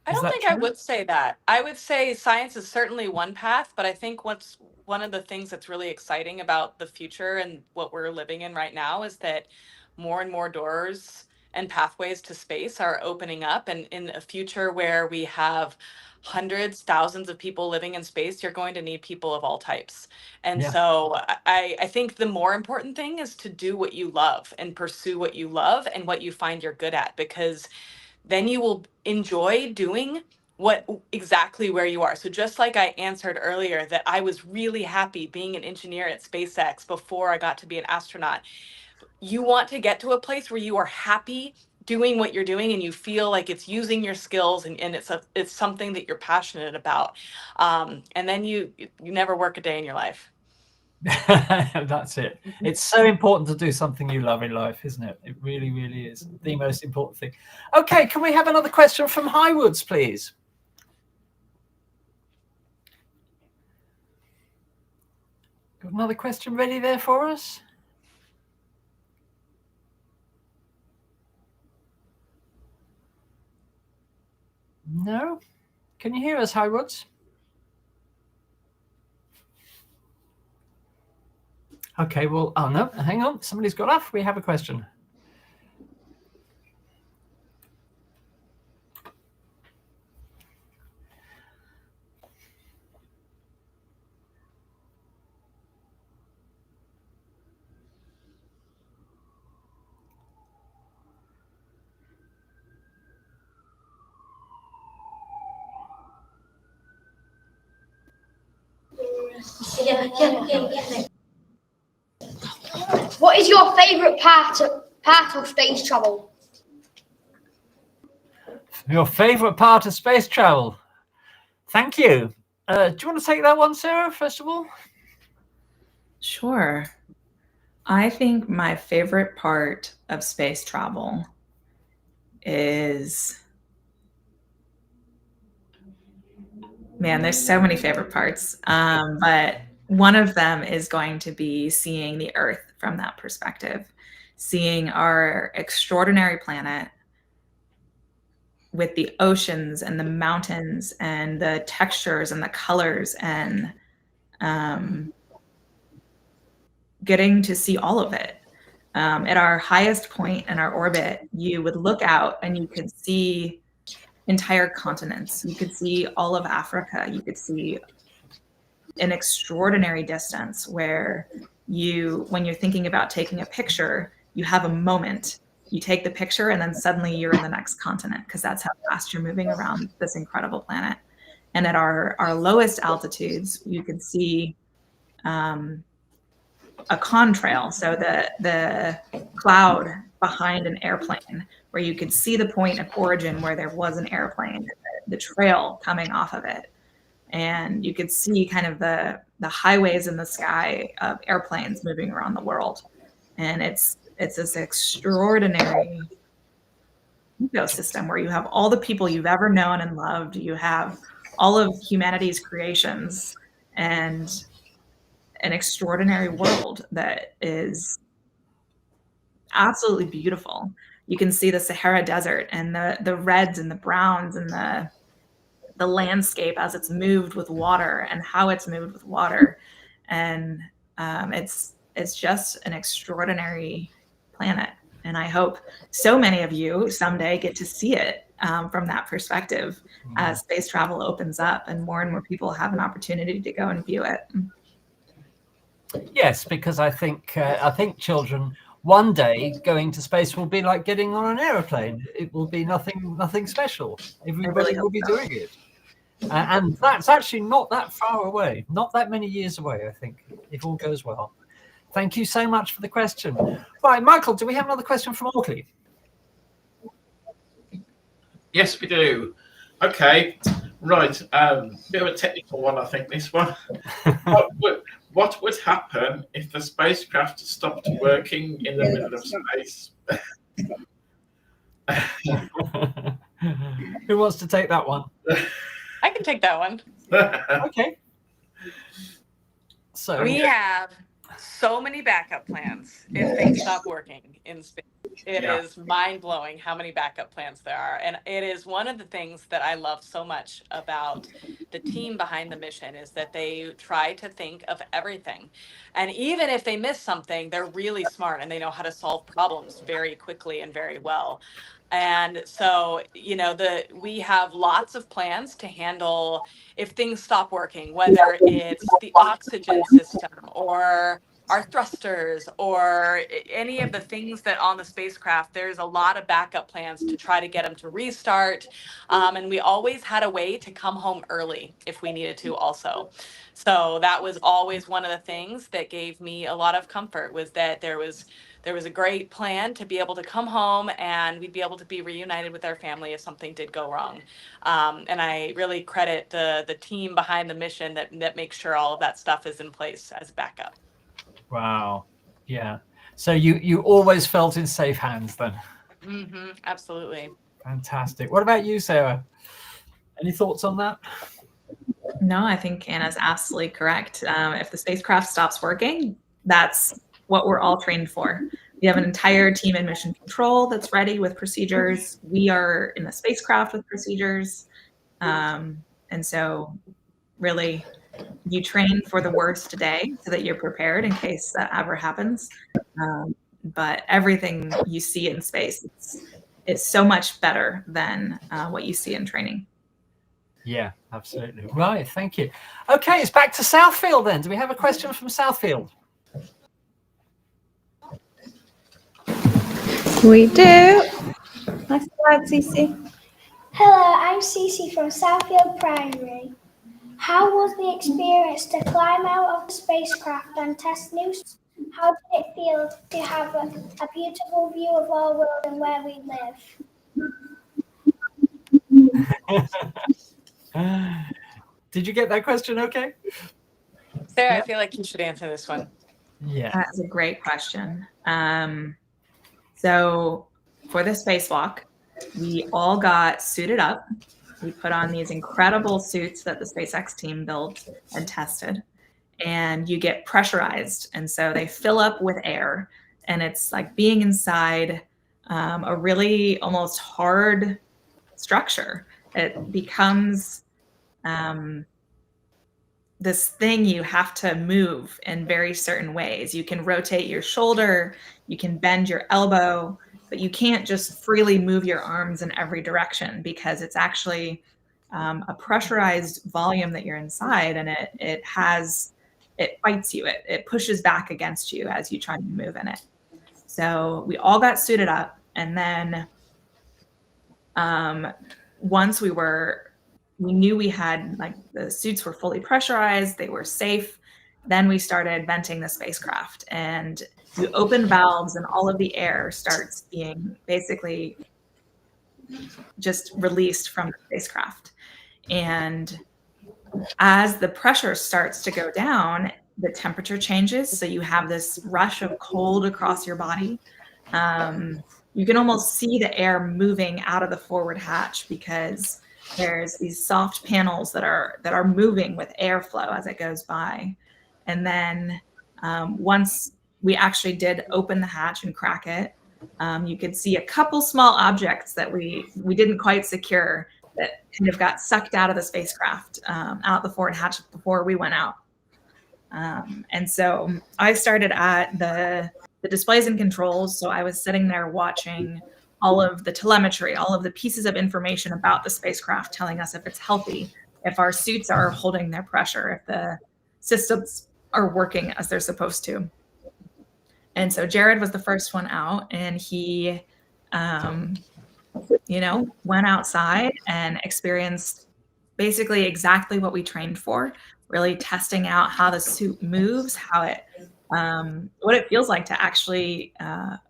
Speaker 6: I don't think I would say that. I would say science is certainly one path, but I think what's one of the things that's really exciting about the future and what we're living in right now is that more and more doors and pathways to space are opening up. And in a future where we have hundreds, thousands of people living in space, you're going to need people of all types. And so I think the more important thing is to do what you love and pursue what you love and what you find you're good at, because then you will enjoy doing what exactly where you are. So just like I answered earlier that I was really happy being an engineer at SpaceX before I got to be an astronaut, you want to get to a place where you are happy doing what you're doing and you feel like it's using your skills and it's something that you're passionate about. And then you never work a day in your life.
Speaker 1: That's it. It's so important to do something you love in life, isn't it? It really, really is the most important thing. Okay, can we have another question from Highwoods, please? Got another question ready there for us? No? Can you hear us, Highwoods? Okay, well, oh no, hang on. Somebody's got off. We have a question.
Speaker 8: What is your favourite part of space travel?
Speaker 1: Your favourite part of space travel? Thank you. Do you want to take that one, Sarah, first of all?
Speaker 5: Sure. I think my favorite part of space travel is, man, there's so many favorite parts, but one of them is going to be seeing the Earth from that perspective, seeing our extraordinary planet with the oceans and the mountains and the textures and the colors, and getting to see all of it. At our highest point in our orbit, you would look out and you could see entire continents. You could see all of Africa. You could see an extraordinary distance where when you're thinking about taking a picture, you have a moment. You take the picture and then suddenly you're in the next continent, because that's how fast you're moving around this incredible planet. And at our lowest altitudes, you could see a contrail, so the cloud behind an airplane, where you could see the point of origin where there was an airplane, the trail coming off of it. And you could see kind of the highways in the sky of airplanes moving around the world. And it's this extraordinary ecosystem where you have all the people you've ever known and loved. You have all of humanity's creations and an extraordinary world that is absolutely beautiful. You can see the Sahara Desert and the reds and the browns and the landscape as it's moved with water and how it's moved with water. And it's just an extraordinary planet. And I hope so many of you someday get to see it from that perspective as space travel opens up and more people have an opportunity to go and view it.
Speaker 1: Yes, because I think children one day going to space will be like getting on an aeroplane. It will be nothing special. Everybody will be doing it. And that's actually not that far away, not that many years away, I think, if all goes well. Thank you so much for the question. Right, Michael, do we have another question from Orkley?
Speaker 2: Yes, we do. Okay, right. Bit of a technical one, I think, this one. What would happen if the spacecraft stopped working in the middle of space?
Speaker 1: Who wants to take that one?
Speaker 6: I can take that one.
Speaker 1: Okay. So
Speaker 6: we have so many backup plans if things stop working in space. It is mind-blowing how many backup plans there are. And it is one of the things that I love so much about the team behind the mission, is that they try to think of everything. And even if they miss something, they're really smart and they know how to solve problems very quickly and very well. And so, we have lots of plans to handle if things stop working, whether it's the oxygen system or our thrusters or any of the things that on the spacecraft. There's a lot of backup plans to try to get them to restart. And we always had a way to come home early if we needed to also. So that was always one of the things that gave me a lot of comfort, was that there was a great plan to be able to come home and we'd be able to be reunited with our family if something did go wrong. And I really credit the team behind the mission that makes sure all of that stuff is in place as backup.
Speaker 1: Wow. Yeah. So you always felt in safe hands then?
Speaker 6: Mm-hmm. Absolutely.
Speaker 1: Fantastic. What about you, Sarah? Any thoughts on that?
Speaker 5: No, I think Anna's absolutely correct. If the spacecraft stops working, that's what we're all trained for. We have an entire team in mission control that's ready with procedures. We are in the spacecraft with procedures. And so really, you train for the worst today so that you're prepared in case that ever happens. But everything you see in space is so much better than what you see in training.
Speaker 1: Yeah, absolutely. Right, thank you. Okay, it's back to Southfield then. Do we have a question from Southfield?
Speaker 3: We do. Nice to have Cece.
Speaker 4: Hello, I'm Cece from Southfield Primary. How was the experience to climb out of the spacecraft and test new? How did it feel to have a beautiful view of our world and where we live?
Speaker 1: Did you get that question okay?
Speaker 6: Sarah, I feel like you should answer this one.
Speaker 1: Yeah.
Speaker 5: That's a great question. So for the spacewalk, we all got suited up. We put on these incredible suits that the SpaceX team built and tested, and you get pressurized. And so they fill up with air, and it's like being inside a really almost hard structure. It becomes this thing you have to move in very certain ways. You can rotate your shoulder, you can bend your elbow, but you can't just freely move your arms in every direction because it's actually a pressurized volume that you're inside, and it fights you. It pushes back against you as you try to move in it. So we all got suited up, and then once we knew we had, like, the suits were fully pressurized, they were safe, then we started venting the spacecraft, and you open valves and all of the air starts being basically just released from the spacecraft. And as the pressure starts to go down, the temperature changes. So you have this rush of cold across your body. You can almost see the air moving out of the forward hatch because there's these soft panels that are moving with airflow as it goes by. And then once we actually did open the hatch and crack it, you could see a couple small objects that we didn't quite secure that kind of got sucked out of the spacecraft, out the forward hatch before we went out. And so I started at the displays and controls. So I was sitting there watching all of the telemetry, all of the pieces of information about the spacecraft, telling us if it's healthy, if our suits are holding their pressure, if the systems are working as they're supposed to. And so Jared was the first one out, and he, went outside and experienced basically exactly what we trained for, really testing out how the suit moves, how it, what it feels like to actually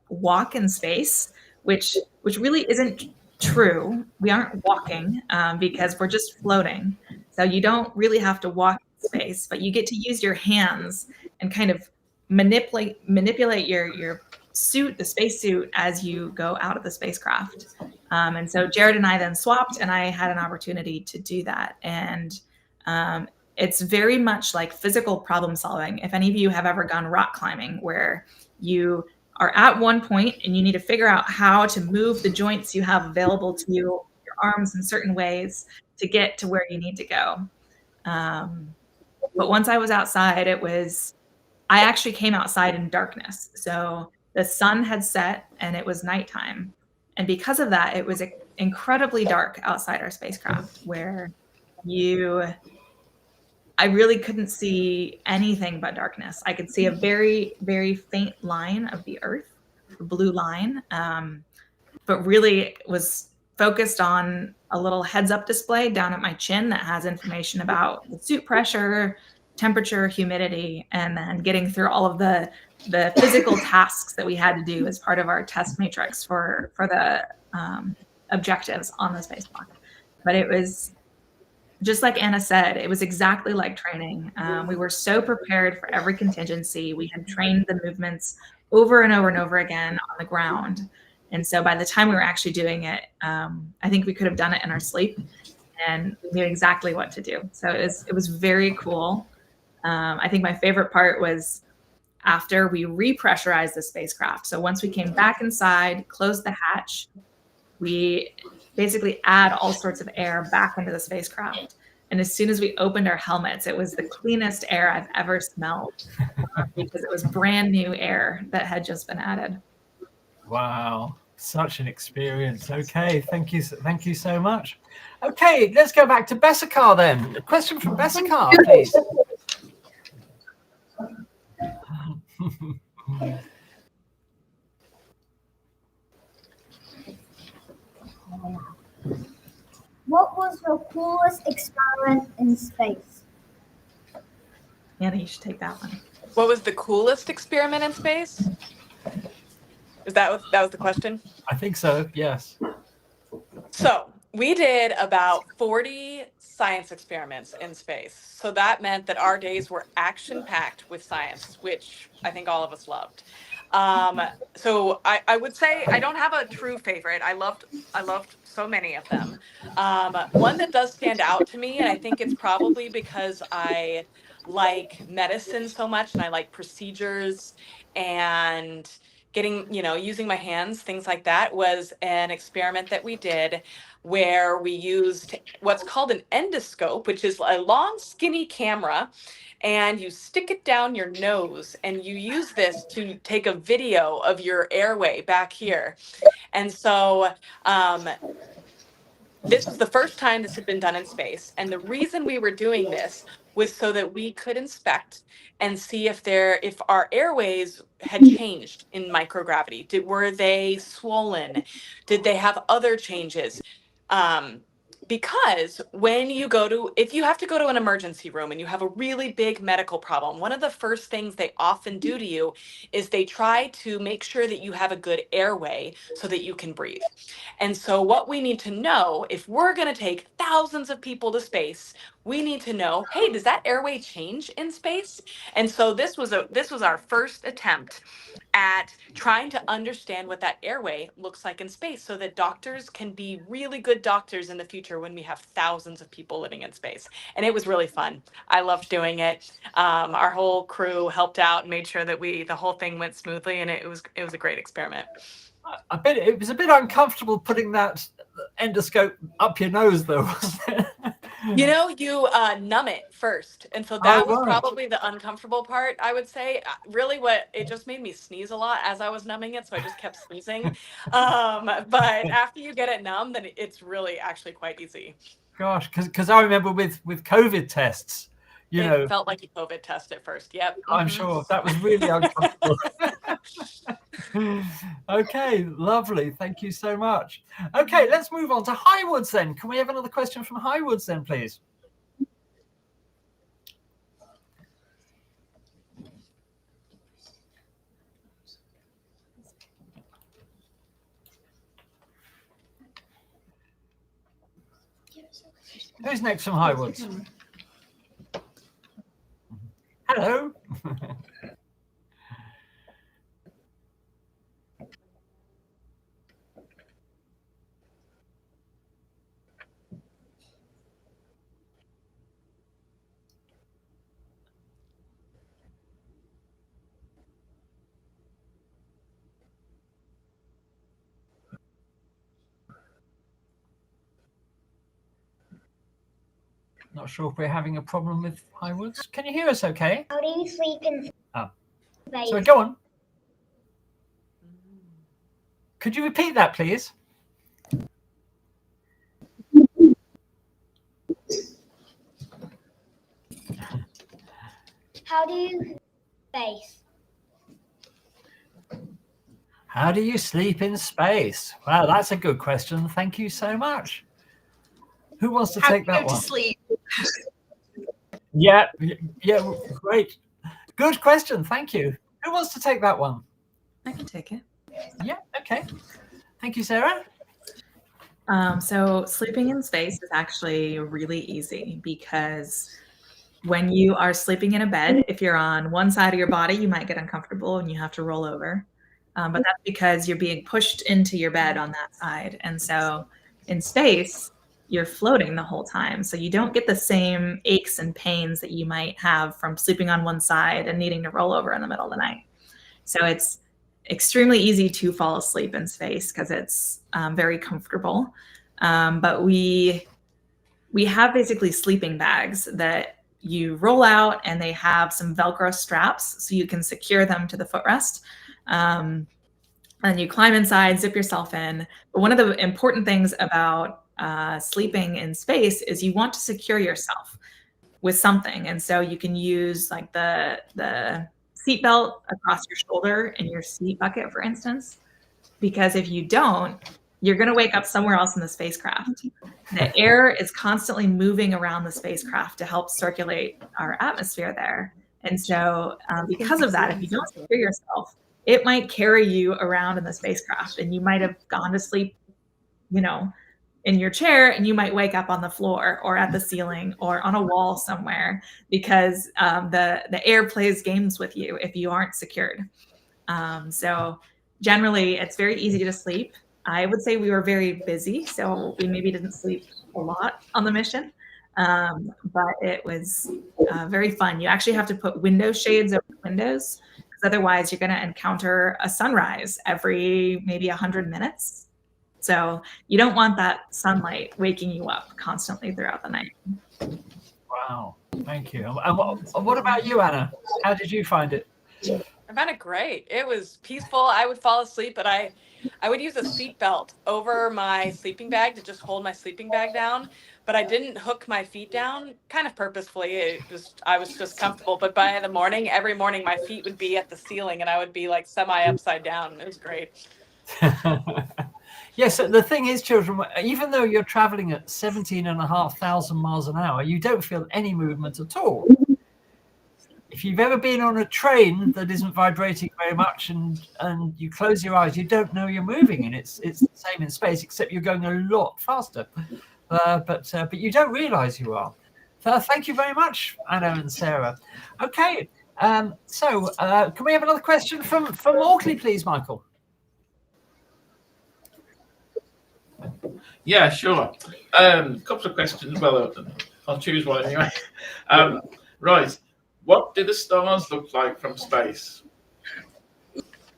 Speaker 5: walk in space, which really isn't true. We aren't walking because we're just floating. So you don't really have to walk in space, but you get to use your hands and kind of manipulate your suit, the spacesuit, as you go out of the spacecraft. And so Jared and I then swapped, and I had an opportunity to do that. And it's very much like physical problem solving. If any of you have ever gone rock climbing, where you are at one point and you need to figure out how to move the joints you have available to you, your arms in certain ways to get to where you need to go. But once I was outside, I actually came outside in darkness. So the sun had set and it was nighttime. And because of that, it was incredibly dark outside our spacecraft, where I really couldn't see anything but darkness. I could see a very, very faint line of the Earth, a blue line, but really was focused on a little heads-up display down at my chin that has information about the suit pressure, temperature, humidity, and then getting through all of the physical tasks that we had to do as part of our test matrix for the objectives on the spacewalk. But it was, just like Anna said, it was exactly like training. We were so prepared for every contingency. We had trained the movements over and over and over again on the ground. And so by the time we were actually doing it, I think we could have done it in our sleep, and we knew exactly what to do. So it was very cool. I think my favorite part was after we repressurized the spacecraft. So once we came back inside, closed the hatch, we basically add all sorts of air back into the spacecraft. And as soon as we opened our helmets, it was the cleanest air I've ever smelled because it was brand new air that had just been added.
Speaker 1: Wow, such an experience. Okay, thank you so much. Okay, let's go back to Bessakar then. A question from Bessakar, please.
Speaker 7: What was your coolest experiment in space?
Speaker 5: Anna, you should take that one.
Speaker 6: What was the coolest experiment in space? That was the question?
Speaker 1: I think so, yes.
Speaker 6: So we did about 40 science experiments in space. So that meant that our days were action-packed with science, which I think all of us loved. So I would say I don't have a true favorite. I loved so many of them. One that does stand out to me, and I think it's probably because I like medicine so much and I like procedures and getting, using my hands, things like that, was an experiment that we did where we used what's called an endoscope, which is a long, skinny camera, and you stick it down your nose, and you use this to take a video of your airway back here. And so this was the first time this had been done in space. And the reason we were doing this was so that we could inspect and see if our airways had changed in microgravity. Were they swollen? Did they have other changes? Because if you have to go to an emergency room and you have a really big medical problem, one of the first things they often do to you is they try to make sure that you have a good airway so that you can breathe. And so what we need to know, if we're going to take thousands of people to space, we need to know, hey, does that airway change in space? And so this was our first attempt at trying to understand what that airway looks like in space so that doctors can be really good doctors in the future when we have thousands of people living in space. And it was really fun. I loved doing it. Our whole crew helped out and made sure that the whole thing went smoothly, and it was a great experiment.
Speaker 1: It was a bit uncomfortable putting that endoscope up your nose, though, wasn't it?
Speaker 6: You numb it first. And so that was probably the uncomfortable part, I would say. Really, it just made me sneeze a lot as I was numbing it, so I just kept sneezing. But after you get it numb, then it's really actually quite easy.
Speaker 1: Gosh, because I remember with COVID tests,
Speaker 6: it felt like a COVID test at first. Yep.
Speaker 1: I'm sure that was really uncomfortable. Okay, lovely. Thank you so much. Okay, let's move on to Highwoods then. Can we have another question from Highwoods then, please? Who's next from Highwoods? Hello. Not sure if we're having a problem with Highwoods. Can you hear us okay?
Speaker 4: How do you sleep in space?
Speaker 1: Sorry, go on. Could you repeat that, please?
Speaker 4: How do you space?
Speaker 1: How do you sleep in space? Wow, that's a good question. Thank you so much. Who wants to take that one?
Speaker 9: Sleep.
Speaker 1: Yeah, great. Good question. Thank you. Who wants to take that one?
Speaker 5: I can take it.
Speaker 1: Yeah, okay. Thank you, Sarah.
Speaker 5: So sleeping in space is actually really easy because when you are sleeping in a bed, if you're on one side of your body, you might get uncomfortable and you have to roll over. But that's because you're being pushed into your bed on that side. And so in space, you're floating the whole time. So you don't get the same aches and pains that you might have from sleeping on one side and needing to roll over in the middle of the night. So it's extremely easy to fall asleep in space because it's very comfortable. But we have basically sleeping bags that you roll out, and they have some Velcro straps so you can secure them to the footrest. And you climb inside, zip yourself in. But one of the important things about sleeping in space is you want to secure yourself with something. And so you can use like the seat belt across your shoulder in your seat bucket, for instance, because if you don't, you're going to wake up somewhere else in the spacecraft. The air is constantly moving around the spacecraft to help circulate our atmosphere there. And so because of that, if you don't secure yourself, it might carry you around in the spacecraft, and you might have gone to sleep, in your chair, and you might wake up on the floor or at the ceiling or on a wall somewhere because the air plays games with you if you aren't secured. So generally, it's very easy to sleep. I would say we were very busy, so we maybe didn't sleep a lot on the mission, but it was very fun. You actually have to put window shades over windows because Otherwise, you're going to encounter a sunrise every maybe 100 minutes. So you don't want that sunlight waking you up constantly throughout the night.
Speaker 1: Wow, thank you. And what about you, Anna? How did you find it?
Speaker 6: I found it great. It was peaceful. I would fall asleep, but I would use a seat belt over my sleeping bag to just hold my sleeping bag down. But I didn't hook my feet down kind of purposefully. I was just comfortable. But by the morning, every morning, my feet would be at the ceiling and I would be like semi upside down. It was great.
Speaker 1: Yes, the thing is, children, even though you're traveling at 17,500 miles an hour, you don't feel any movement at all. If you've ever been on a train that isn't vibrating very much and you close your eyes, you don't know you're moving, and it's the same in space, except you're going a lot faster. But you don't realize you are. So thank you very much, Anna and Sarah. Okay, so can we have another question from Aukley, please, Michael?
Speaker 2: Yeah, sure. Couple of questions. Well, I'll choose one anyway. Right. What do the stars look like from space?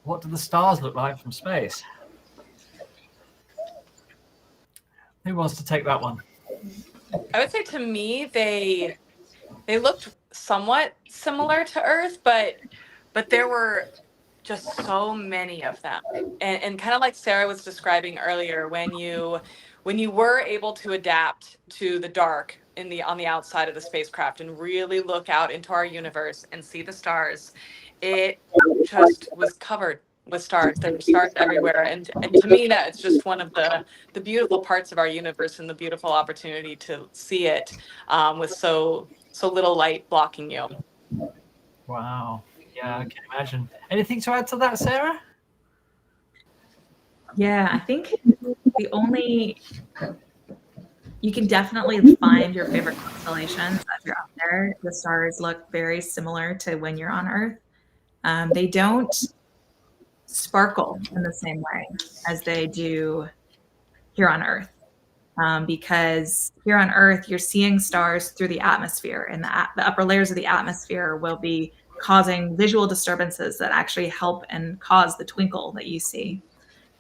Speaker 1: What do the stars look like from space? Who wants to take that one?
Speaker 6: I would say to me, they looked somewhat similar to Earth, but there were just so many of them. And kind of like Sarah was describing earlier, when you were able to adapt to the dark on the outside of the spacecraft and really look out into our universe and see the stars, it just was covered with stars. There were stars everywhere. And to me, that's just one of the beautiful parts of our universe, and the beautiful opportunity to see it with so little light blocking you.
Speaker 1: Wow. Yeah, I can imagine. Anything to add to that, Sarah?
Speaker 5: Yeah, I think you can definitely find your favorite constellations as you're up there. The stars look very similar to when you're on Earth. They don't sparkle in the same way as they do here on Earth, because here on Earth, you're seeing stars through the atmosphere, and the upper layers of the atmosphere will be causing visual disturbances that actually help and cause the twinkle that you see.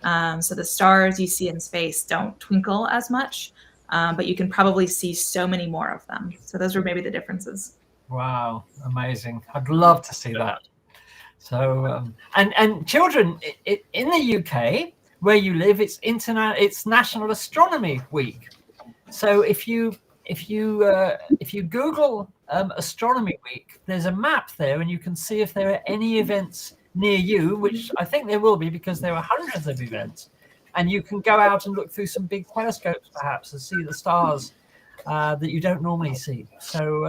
Speaker 5: So the stars you see in space don't twinkle as much, but you can probably see so many more of them. So those were maybe the differences.
Speaker 1: Wow, amazing. I'd love to see that. So, and children, in the UK, where you live, it's National Astronomy Week. So if you Google Astronomy Week, there's a map there, and you can see if there are any events near you, which I think there will be, because there are hundreds of events, and you can go out and look through some big telescopes perhaps and see the stars that you don't normally see. So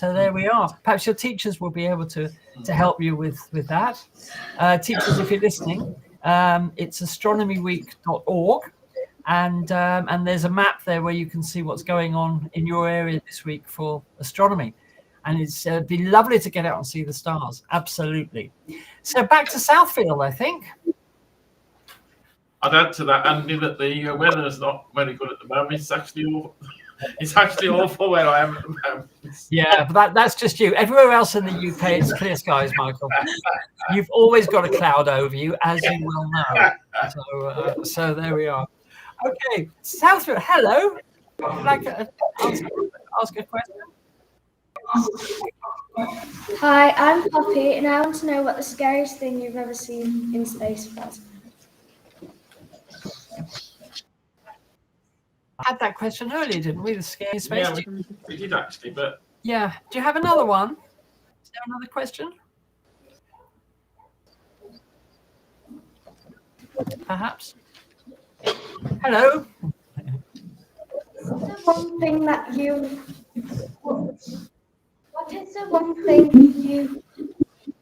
Speaker 1: there we are. Perhaps your teachers will be able to help you with that. Teachers, if you're listening, it's astronomyweek.org. And there's a map there where you can see what's going on in your area this week for astronomy. And it'd be lovely to get out and see the stars. Absolutely. So back to Southfield, I think.
Speaker 2: I'd add to that, Andy, that the weather is not very good at the moment. It's actually awful where I am at the moment.
Speaker 1: Yeah, but that's just you. Everywhere else in the UK, it's clear skies, Michael. You've always got a cloud over you, as you well know. So there we are. Okay, Southfield, hello. Would you like to ask a question?
Speaker 4: Hi, I'm Poppy, and I want to know what the scariest thing you've ever seen in space was.
Speaker 1: I had that question earlier, didn't we? The scary space.
Speaker 2: Yeah, we did actually, but
Speaker 1: yeah. Do you have another one? Is there another question? Perhaps. Hello.
Speaker 4: One thing that you. What is the one thing you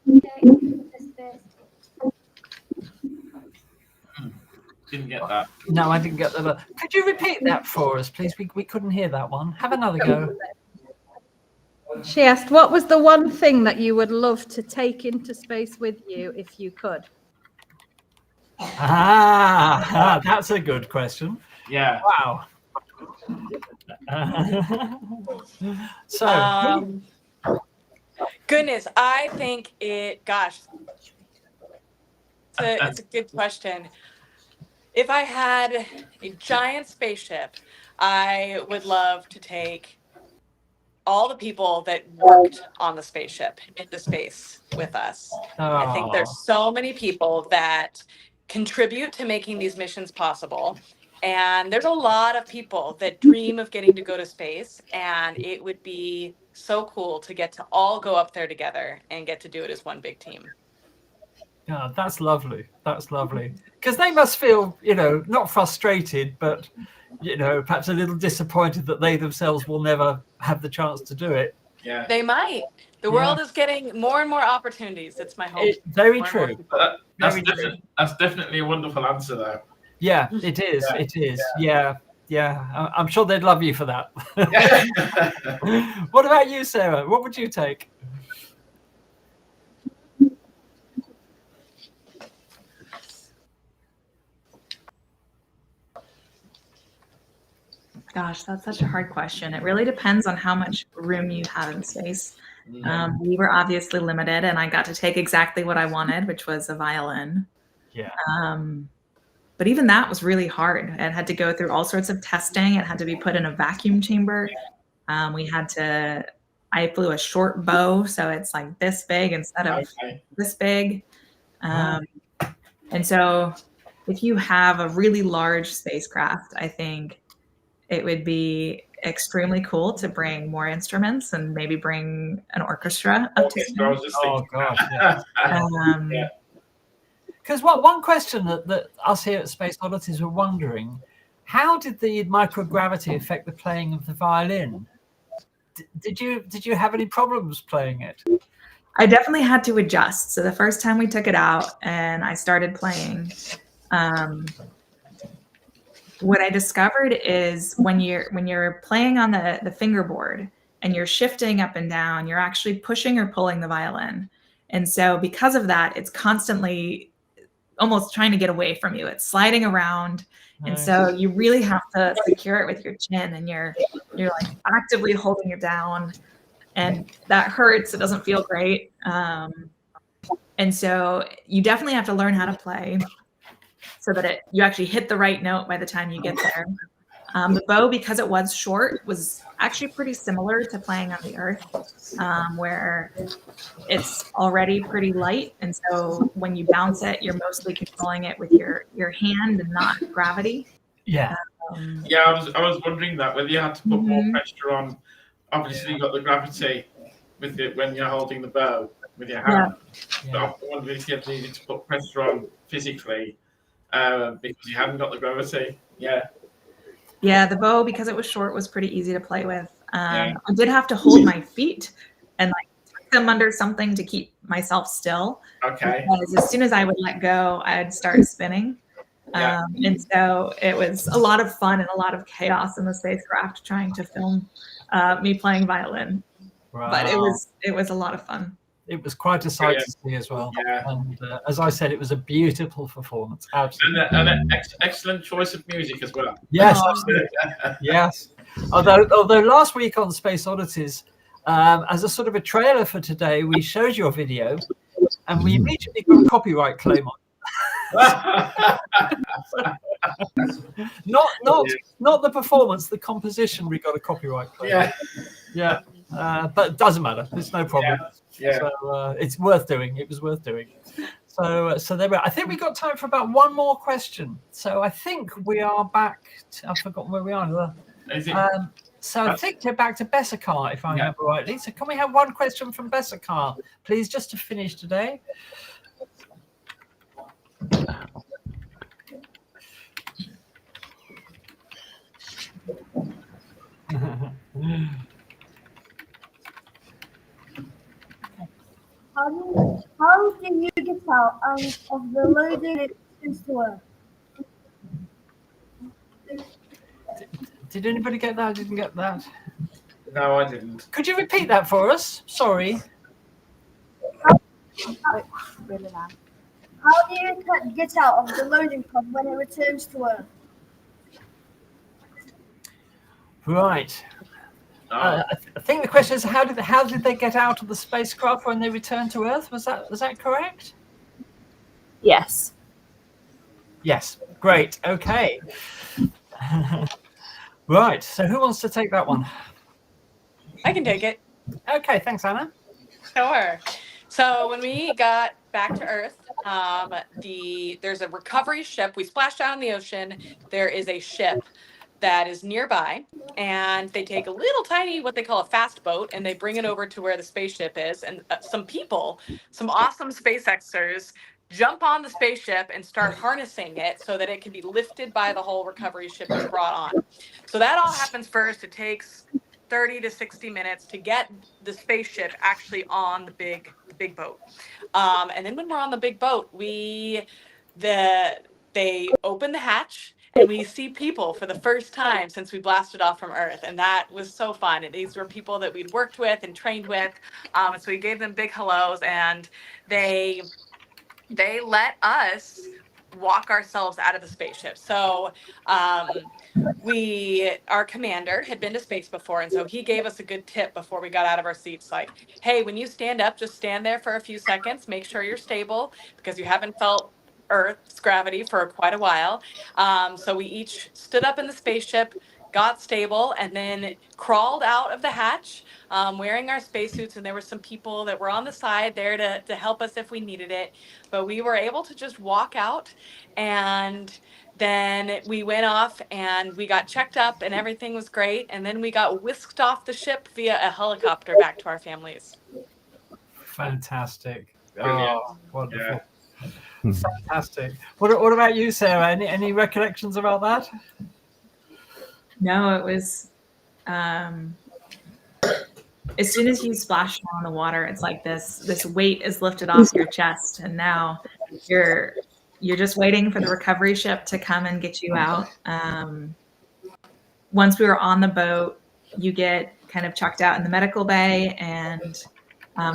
Speaker 4: take into space?
Speaker 2: didn't get that.
Speaker 1: No, I didn't get that. Could you repeat that for us, please? We couldn't hear that one. Have another go.
Speaker 3: She asked, what was the one thing that you would love to take into space with you if you could?
Speaker 1: That's a good question.
Speaker 2: Yeah.
Speaker 1: Wow.
Speaker 6: Goodness, I think it's a good question. If I had a giant spaceship, I would love to take all the people that worked on the spaceship into space with us. I think there's so many people that contribute to making these missions possible. And there's a lot of people that dream of getting to go to space. And it would be so cool to get to all go up there together and get to do it as one big team.
Speaker 1: Yeah, that's lovely. That's lovely. Because they must feel, not frustrated, but, perhaps a little disappointed that they themselves will never have the chance to do it.
Speaker 2: Yeah.
Speaker 6: They might. The world is getting more and more opportunities. It's my hope.
Speaker 1: Very true.
Speaker 2: That's definitely a wonderful answer, though.
Speaker 1: Yeah, it is. Yeah. It is. Yeah. I'm sure they'd love you for that. What about you, Sarah? What would you take?
Speaker 5: Gosh, that's such a hard question. It really depends on how much room you have in space. We were obviously limited, and I got to take exactly what I wanted, which was a violin.
Speaker 1: Yeah.
Speaker 5: But even that was really hard. It had to go through all sorts of testing. It had to be put in a vacuum chamber. I flew a short bow, so it's like this big instead of this big. And so if you have a really large spacecraft, I think it would be extremely cool to bring more instruments and maybe bring an orchestra up to
Speaker 2: space. Oh gosh, yeah.
Speaker 1: Because one question that us here at Space Oddities were wondering, how did the microgravity affect the playing of the violin? Did you have any problems playing it?
Speaker 5: I definitely had to adjust. So the first time we took it out and I started playing, what I discovered is when you're playing on the fingerboard and you're shifting up and down, you're actually pushing or pulling the violin. And so because of that, it's constantly almost trying to get away from you. It's sliding around. And so you really have to secure it with your chin, and you're like actively holding it down, and that hurts. It doesn't feel great. And so you definitely have to learn how to play so that you actually hit the right note by the time you get there. The bow, because it was short, was actually pretty similar to playing on the Earth, where it's already pretty light. And so when you bounce it, you're mostly controlling it with your hand and not gravity.
Speaker 1: Yeah.
Speaker 2: I was wondering that, whether you had to put more pressure on. Obviously, you got the gravity with it when you're holding the bow with your hand. But I wondered if you needed to put pressure on physically because you hadn't got the gravity.
Speaker 5: Yeah, the bow, because it was short, was pretty easy to play with. I did have to hold my feet and tuck them under something to keep myself still.
Speaker 2: Okay.
Speaker 5: Because as soon as I would let go, I'd start spinning. And so it was a lot of fun and a lot of chaos in the spacecraft trying to film me playing violin.
Speaker 1: Wow.
Speaker 5: But it was a lot of fun.
Speaker 1: It was quite a sight to see as well.
Speaker 2: Yeah.
Speaker 1: And as I said, it was a beautiful performance. Absolutely.
Speaker 2: And an excellent choice of music as well.
Speaker 1: Yes, absolutely. Yes. Although last week on Space Oddities, as a sort of a trailer for today, we showed your video and we immediately got a copyright claim on it. Not the performance, the composition, we got a copyright claim. Yeah. But it doesn't matter. It's no problem.
Speaker 2: Yeah.
Speaker 1: So it's worth doing. It was worth doing. So there we are. I think we got time for about one more question. So I think we are back. I've forgotten where we are. So I think we're back to Bessakar, if I remember rightly. So can we have one question from Bessakar, please, just to finish today?
Speaker 7: How did you get out of the loading to Earth?
Speaker 1: Did anybody get that? I didn't get that.
Speaker 2: No, I didn't.
Speaker 1: Could you repeat that for us? Sorry.
Speaker 7: How do you get out of the loading pod when it returns to Earth?
Speaker 1: Right. I think the question is how did they get out of the spacecraft when they returned to Earth? Was that correct?
Speaker 7: Yes.
Speaker 1: Yes. Great. Okay. Right. So who wants to take that one?
Speaker 6: I can take it.
Speaker 1: Okay. Thanks, Anna.
Speaker 6: Sure. So when we got back to Earth, there's a recovery ship. We splashed down in the ocean. There is a ship that is nearby, and they take a little tiny, what they call a fast boat, and they bring it over to where the spaceship is. And some people, some awesome SpaceXers, jump on the spaceship and start harnessing it so that it can be lifted by the whole recovery ship and brought on. So that all happens first. It takes 30 to 60 minutes to get the spaceship actually on the big boat. And then when we're on the big boat, they open the hatch and we see people for the first time since we blasted off from Earth. And that was so fun. And these were people that we'd worked with and trained with. So we gave them big hellos, and they let us walk ourselves out of the spaceship. So our commander had been to space before, and so he gave us a good tip before we got out of our seats, like, hey, when you stand up, just stand there for a few seconds, make sure you're stable, because you haven't felt Earth's gravity for quite a while. So we each stood up in the spaceship, got stable, and then crawled out of the hatch, wearing our spacesuits. And there were some people that were on the side there to help us if we needed it. But we were able to just walk out, and then we went off and we got checked up and everything was great. And then we got whisked off the ship via a helicopter back to our families.
Speaker 1: Fantastic.
Speaker 2: Brilliant.
Speaker 1: Oh, wonderful.
Speaker 2: Yeah.
Speaker 1: Fantastic. What about you, Sarah? Any recollections about that?
Speaker 5: No, it was as soon as you splash on the water, it's like this weight is lifted off your chest, and now you're just waiting for the recovery ship to come and get you out. Once we were on the boat, you get kind of chucked out in the medical bay, and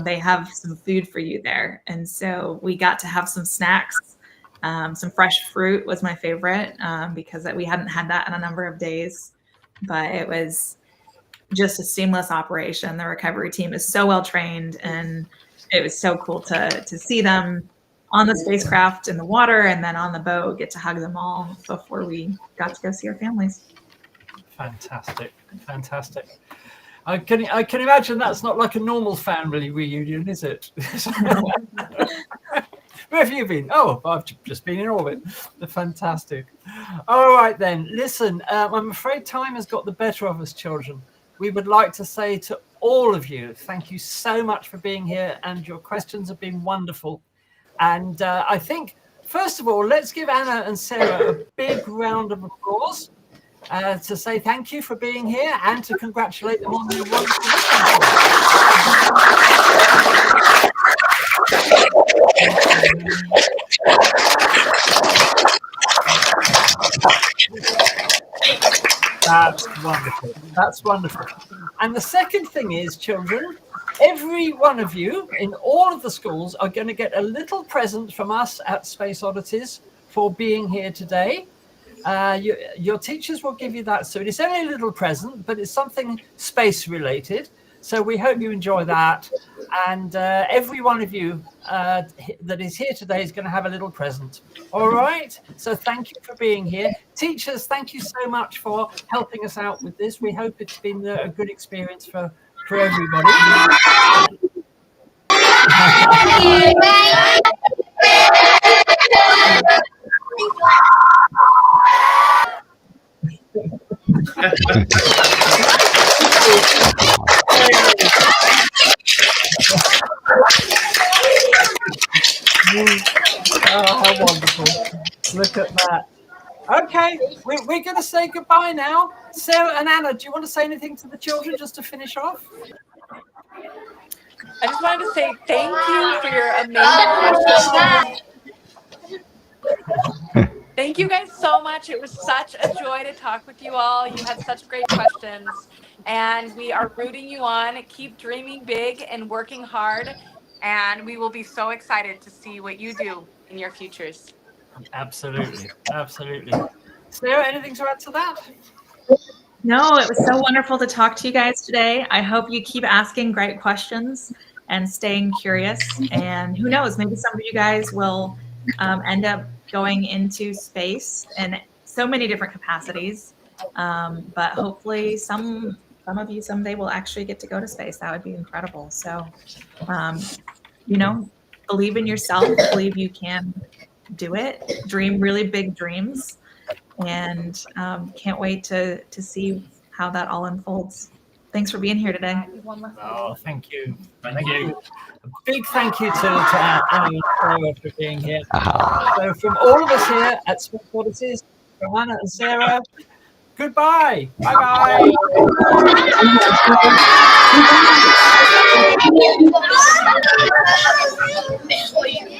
Speaker 5: they have some food for you there. And so we got to have some snacks. Some fresh fruit was my favorite, because we hadn't had that in a number of days. But it was just a seamless operation. The recovery team is so well trained, and it was so cool to see them on the spacecraft in the water, and then on the boat, get to hug them all before we got to go see our families.
Speaker 1: Fantastic. I can imagine that's not like a normal family reunion, is it? Where have you been? Oh, I've just been in orbit. Fantastic. All right then. Listen, I'm afraid time has got the better of us, children. We would like to say to all of you, thank you so much for being here, and your questions have been wonderful. And I think, first of all, let's give Anna and Sarah a big round of applause to say thank you for being here and to congratulate them on their wonderful That's wonderful. And the second thing is, children, every one of you in all of the schools are going to get a little present from us at Space Oddities for being here today. Your teachers will give you that soon. It's only a little present, but it's something space related. So we hope you enjoy that. And every one of you that is here today is going to have a little present. All right. So thank you for being here. Teachers, thank you so much for helping us out with this. We hope it's been a good experience for everybody. Oh, how wonderful. Look at that. Okay, we're going to say goodbye now. Sarah and Anna, do you want to say anything to the children just to finish off?
Speaker 6: I just wanted to say thank you for your amazing questions. Thank you guys so much. It was such a joy to talk with you all. You had such great questions, and we are rooting you on. Keep dreaming big and working hard, and we will be so excited to see what you do in your futures.
Speaker 1: Absolutely. Sarah, anything to add to that?
Speaker 5: No, it was so wonderful to talk to you guys today. I hope you keep asking great questions and staying curious. And who knows, maybe some of you guys will end up going into space in so many different capacities. But hopefully some of you someday will actually get to go to space. That would be incredible. So, believe in yourself, believe you can do it, dream really big dreams, and can't wait to see how that all unfolds. Thanks for being here today.
Speaker 1: Oh, thank you. Thank you. A big thank you to Anna and Sarah for being here. So from all of us here at Space Oddities, from Anna and Sarah, goodbye. Bye-bye.
Speaker 8: Bye.